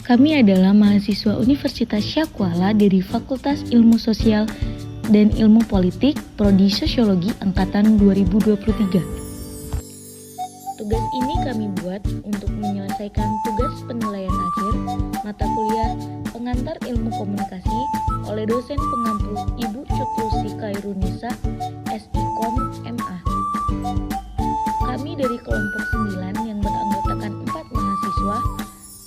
Kami adalah mahasiswa Universitas Syakuala dari Fakultas Ilmu Sosial dan Ilmu Politik, Prodi Sosiologi Angkatan 2023. Tugas ini kami buat untuk menyelesaikan tugas penilaian akhir mata kuliah Pengantar Ilmu Komunikasi oleh dosen pengampu Ibu Cutlusi Khairunisa, SIKOM MA. Kami dari kelompok 9 yang beranggotakan 4 mahasiswa,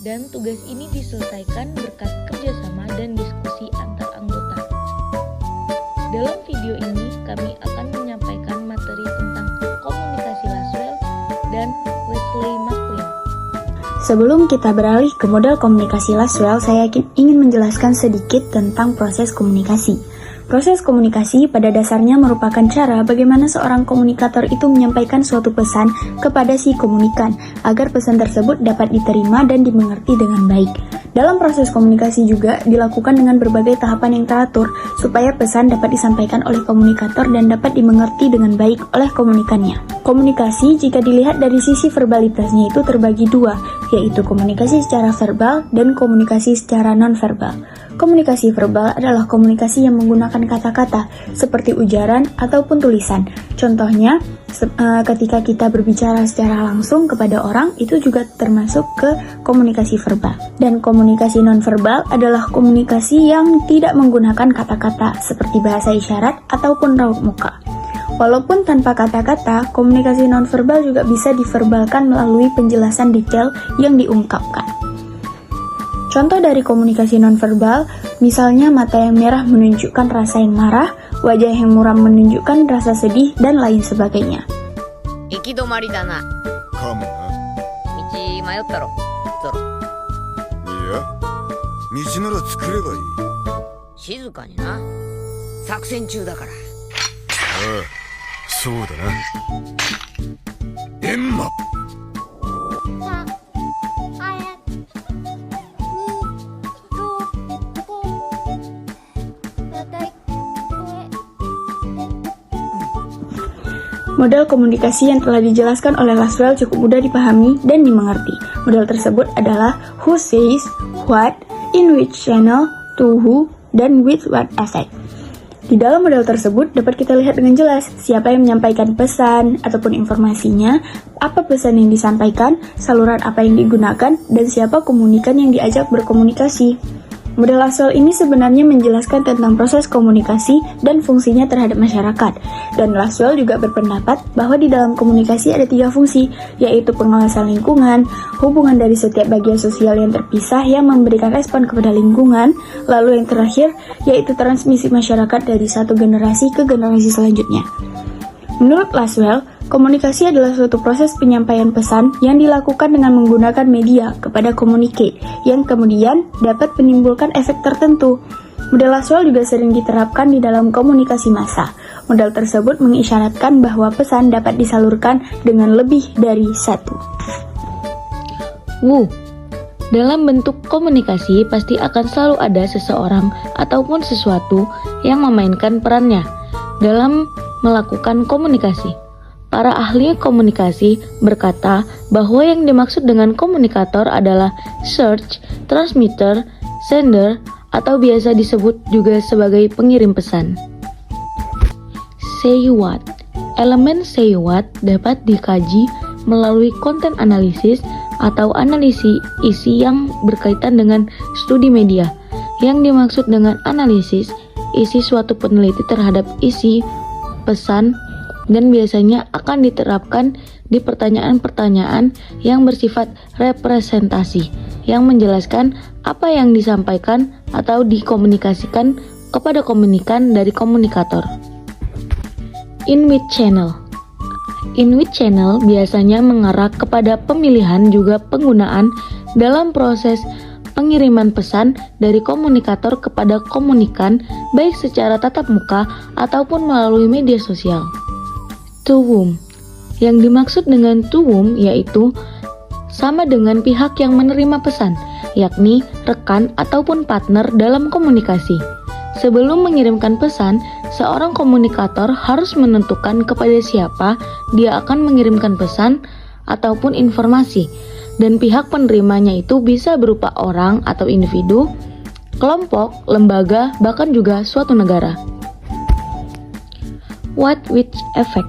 dan tugas ini diselesaikan berkat kerjasama dan diskusi antar anggota. Dalam video ini, kami akan menyampaikan materi tentang komunikasi Laswell dan Wesley McLean. Sebelum kita beralih ke model komunikasi Laswell, saya ingin menjelaskan sedikit tentang proses komunikasi. Proses komunikasi pada dasarnya merupakan cara bagaimana seorang komunikator itu menyampaikan suatu pesan kepada si komunikan agar pesan tersebut dapat diterima dan dimengerti dengan baik. Dalam proses komunikasi juga dilakukan dengan berbagai tahapan yang teratur supaya pesan dapat disampaikan oleh komunikator dan dapat dimengerti dengan baik oleh komunikannya. Komunikasi jika dilihat dari sisi verbalitasnya itu terbagi dua, yaitu komunikasi secara verbal dan komunikasi secara non-verbal. Komunikasi verbal adalah komunikasi yang menggunakan kata-kata seperti ujaran ataupun tulisan. Contohnya, ketika kita berbicara secara langsung kepada orang, itu juga termasuk ke komunikasi verbal. Dan komunikasi nonverbal adalah komunikasi yang tidak menggunakan kata-kata seperti bahasa isyarat ataupun raut muka. Walaupun tanpa kata-kata, komunikasi nonverbal juga bisa diverbalkan melalui penjelasan detail yang diungkapkan. Contoh dari komunikasi nonverbal, misalnya mata yang merah menunjukkan rasa yang marah, wajah yang muram menunjukkan rasa sedih, dan lain sebagainya. 行き止まりだな。かもな。道迷ったろ。ゾロ。いや、道なら作ればいい。静かにな。作戦中だから。ああ、そうだな。エンマ。Model komunikasi yang telah dijelaskan oleh Laswell cukup mudah dipahami dan dimengerti. Model tersebut adalah who says, what, in which channel, to who, dan with what effect. Di dalam model tersebut dapat kita lihat dengan jelas siapa yang menyampaikan pesan ataupun informasinya, apa pesan yang disampaikan, saluran apa yang digunakan, dan siapa komunikan yang diajak berkomunikasi. Model Laswell ini sebenarnya menjelaskan tentang proses komunikasi dan fungsinya terhadap masyarakat. Dan Laswell juga berpendapat bahwa di dalam komunikasi ada 3 fungsi, yaitu pengawasan lingkungan, hubungan dari setiap bagian sosial yang terpisah yang memberikan respon kepada lingkungan, lalu yang terakhir, yaitu transmisi masyarakat dari satu generasi ke generasi selanjutnya. Menurut Laswell, komunikasi adalah suatu proses penyampaian pesan yang dilakukan dengan menggunakan media kepada communicate, yang kemudian dapat menimbulkan efek tertentu. Model Laswell juga sering diterapkan di dalam komunikasi massa. Model tersebut mengisyaratkan bahwa pesan dapat disalurkan dengan lebih dari satu. Dalam bentuk komunikasi pasti akan selalu ada seseorang ataupun sesuatu yang memainkan perannya dalam melakukan komunikasi. Para ahli komunikasi berkata bahwa yang dimaksud dengan komunikator adalah search, transmitter, sender, atau biasa disebut juga sebagai pengirim pesan. Say what? Elemen say what dapat dikaji melalui konten analisis atau analisis isi yang berkaitan dengan studi media. Yang dimaksud dengan analisis isi suatu peneliti terhadap isi pesan dan biasanya akan diterapkan di pertanyaan-pertanyaan yang bersifat representasi yang menjelaskan apa yang disampaikan atau dikomunikasikan kepada komunikan dari komunikator. In which channel? In which channel biasanya mengarah kepada pemilihan juga penggunaan dalam proses pengiriman pesan dari komunikator kepada komunikan baik secara tatap muka ataupun melalui media sosial. To whom? Yang dimaksud dengan to whom yaitu sama dengan pihak yang menerima pesan, yakni rekan ataupun partner dalam komunikasi. Sebelum mengirimkan pesan, seorang komunikator harus menentukan kepada siapa dia akan mengirimkan pesan ataupun informasi, dan pihak penerimanya itu bisa berupa orang atau individu, kelompok, lembaga, bahkan juga suatu negara. What which effect?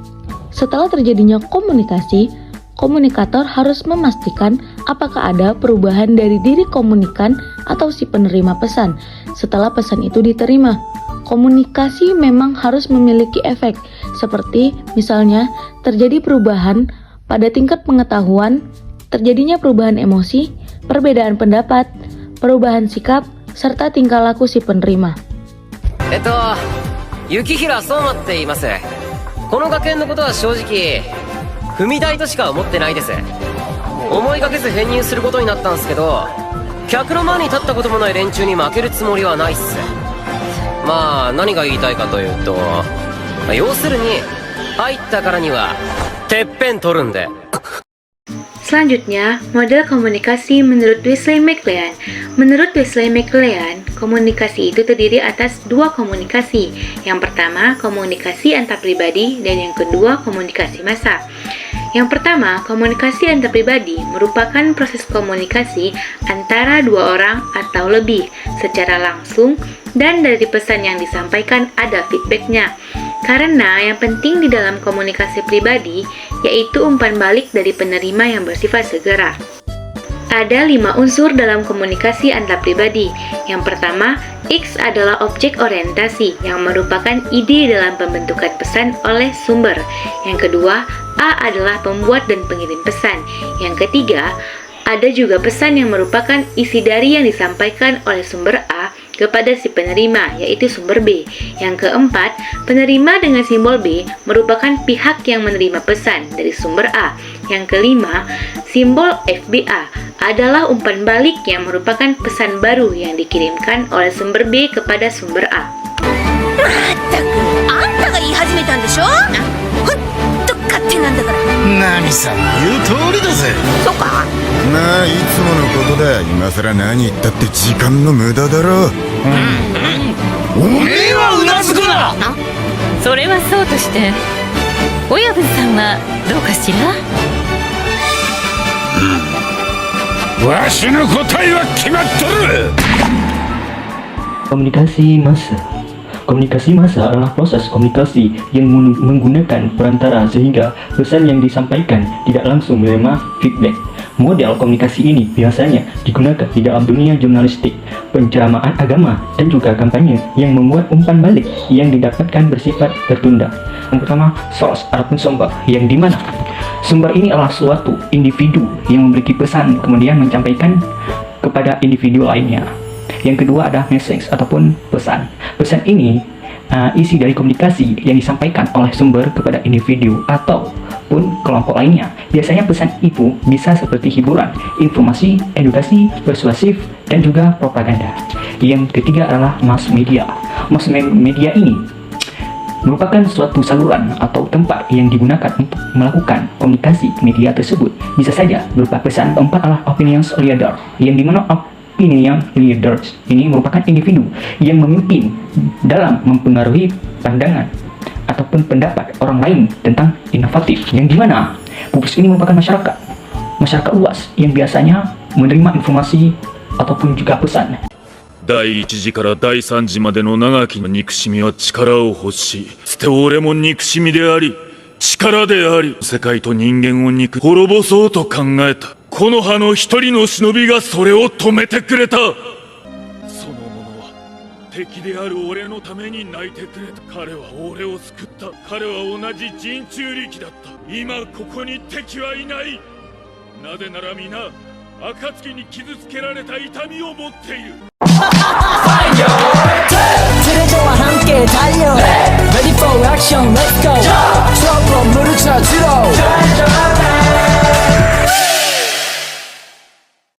Setelah terjadinya komunikasi, komunikator harus memastikan apakah ada perubahan dari diri komunikan atau si penerima pesan setelah pesan itu diterima. Komunikasi memang harus memiliki efek, seperti misalnya terjadi perubahan pada tingkat pengetahuan, terjadinya perubahan emosi, perbedaan pendapat, perubahan sikap, serta tingkah laku si penerima. 雪平相馬って言います。この学園のことは正直踏み台としか思ってないです。思いがけず編入することになったんすけど、客の前に立ったこともない連中に負けるつもりはないっす。まあ何が言いたいかというと、要するに入ったからにはてっぺん取るんで。 Selanjutnya, model komunikasi menurut Wesley McLean. Menurut Wesley McLean, komunikasi itu terdiri atas dua komunikasi. Yang pertama, komunikasi antar pribadi, dan yang kedua, komunikasi massa. Yang pertama, komunikasi antar pribadi merupakan proses komunikasi antara dua orang atau lebih secara langsung, dan dari pesan yang disampaikan ada feedbacknya. Karena yang penting di dalam komunikasi pribadi yaitu umpan balik dari penerima yang bersifat segera. Ada 5 unsur dalam komunikasi antar pribadi. Yang pertama, X adalah objek orientasi yang merupakan ide dalam pembentukan pesan oleh sumber. Yang kedua, A adalah pembuat dan pengirim pesan. Yang ketiga, ada juga pesan yang merupakan isi dari yang disampaikan oleh sumber A kepada si penerima, yaitu sumber B. Yang keempat, penerima dengan simbol B merupakan pihak yang menerima pesan dari sumber A. Yang kelima, simbol FBA adalah umpan balik yang merupakan pesan baru yang dikirimkan oleh sumber B kepada sumber A. あんたが言い始めたんでしょ。ほんと勝手なんだから。ナミさんの言う通りだぜ。そっか。まあいつものことだ。今さら何言ったって時間の無駄だろ。おめえはうなずくな。それはそうとして親分さんはどうかしら。わしの答えは決まっとる。 Komunikasi massa. Komunikasi massa adalah proses komunikasi yang menggunakan perantara sehingga pesan yang disampaikan tidak langsung menerima feedback. Model komunikasi ini biasanya digunakan di dalam dunia jurnalistik, penceramaan agama, dan juga kampanye yang membuat umpan balik yang didapatkan bersifat tertunda. Yang pertama, source ataupun sumber, yang dimana sumber ini adalah suatu individu yang memiliki pesan kemudian menyampaikan kepada individu lainnya. Yang kedua ada message ataupun pesan. Pesan ini isi dari komunikasi yang disampaikan oleh sumber kepada individu ataupun kelompok lainnya. Biasanya pesan itu bisa seperti hiburan, informasi, edukasi, persuasif, dan juga propaganda. Yang ketiga adalah mass media. Mass media ini merupakan suatu saluran atau tempat yang digunakan untuk melakukan komunikasi media tersebut. Bisa saja berupa pesan. Keempat adalah opinion leader, yang dimana opinion leaders ini merupakan individu yang memimpin dalam mempengaruhi pandangan ataupun pendapat orang lain tentang inovatif, yang dimana purpose ini merupakan masyarakat luas yang biasanya menerima informasi ataupun juga pesan. 第1次から第3次までの長き憎しみは力を欲し、捨て俺も憎しみであり力であり、世界と人間を滅ぼそうと考えた。この葉の一人の忍びがそれを止めてくれた。その者は敵である俺のために泣いてくれた。彼は俺を救った。彼は同じ人中力だった。今ここに敵はいない。なぜなら皆暁に傷つけられた痛みを持っている。 트레저와 함께 달려 Ready for action, let's go 트러블 물을 쳐주러